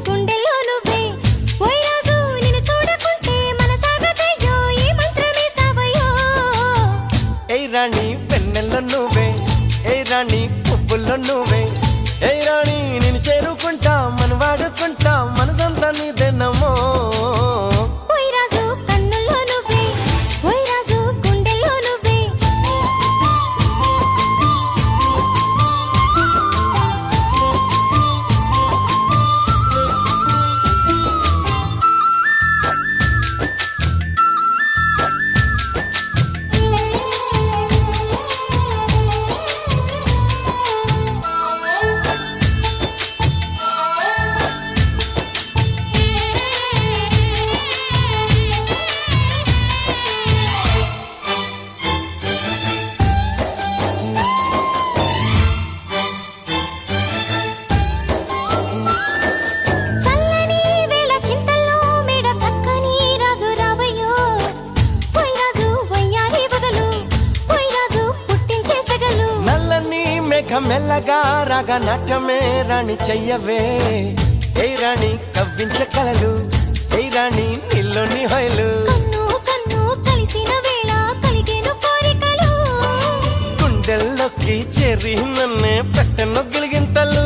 గుండెల్లో నువ్వే ఓయ్ రాజు నిన్ను చూడకుంటే మనసాగదయ్యో ఈ మంత్రమేసావయ్యో ఏ రాణి వెన్నెల్లో నువ్వే ఏ రాణి పువ్వుల్లో నువ్వే ఏ రాణి నిన్ను చేరుకుంటా మన వాడుకుంటా మనసంతా నీదేనమ్మో ఓయ్ రాజు కన్నుల్లో నువ్వే ఓయ్ రాజు గుండెల్లో నువ్వే చల్లని వేళ చింతల్లో మేడ చక్కని రాజు రావయ్యో ఓయ్ రాజు వయ్యారి వగలు ఓయ్ రాజు పుట్టించే సగలు నల్లని మేఘ మెల్లగా రాగా నాట్యమే రాణి చెయ్యవే ఏ రాణి కవ్వించే కలలు ఏ రాణి నీలోని హొయలు కన్ను కన్ను కలిసిన వేళ కలిగేను కోరికలు గుండెల్లోకి చేరి నన్నే పెట్టెను గిలిగింతలు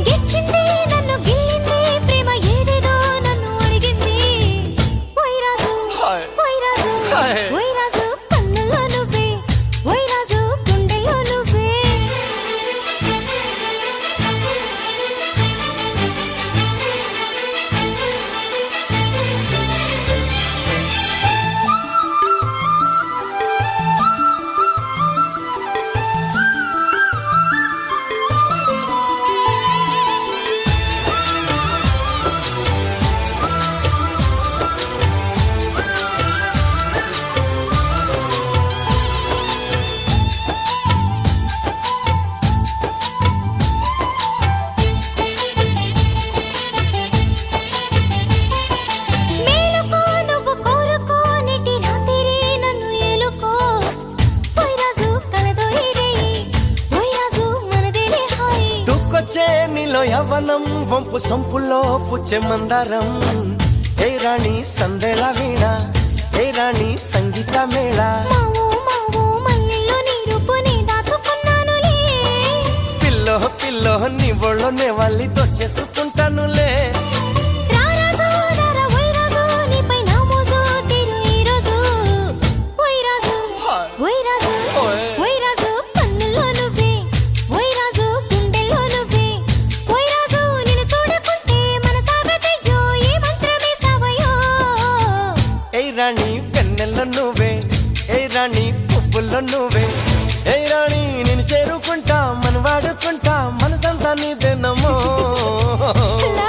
గిచ్చింది నన్ను గిల్లింది ప్రేమ ఏదేదో నన్ను అడిగింది ఓయ్ రాజు హాయ్. ఓయ్ రాజు హాయ్. ఓయ్ రాజు కన్నుల్లో నువ్వే ఓయ్ రాజు గుండెల్లో నువ్వే మేలుకో నువ్వు కోరుకో నెటి రాత్రి నన్ను ఏలుకో ఓయ్ రాజు కలదో ఈ రేయి ఓయ్ రాజు మనదేలే హాయి దూకొచ్చే నీలో యవ్వనం వంపు సొంపులో పుచ్చే మందారం ఏ రాణి సందేళ వీణ ఏ రాణి సంగీత మేళ మావో మావో మల్లెల్లో నీ రూపుని దాచుకున్నానులే పిల్లో పిల్లో నీ ఒళ్ళోనే వాళ్ళి దోచేసుకుంటానులే రా రాజు రారా ఓయ్ రాజు నీపై నా మోజు తీరు ఈ రోజు ఓయ్ రాజు ఓయ్ రాజు ఓయ్. ఓయ్ రాజు కన్నుల్లో నువ్వే ఓయ్ రాజు గుండెల్లో నువ్వే ఓయ్ రాజు నిన్ను చూడకుంటే మనసాగదయ్యో ఈ మంత్రమేసావయ్యో ఏ రాణి వెన్నెల్లో నువ్వే ఏ రాణి పువ్వుల్లో నువ్వే ఏ రాణి నిన్ను చేరుకుంటా మన వాడుకుంటా మనసంతా నీదేనమ్మో లా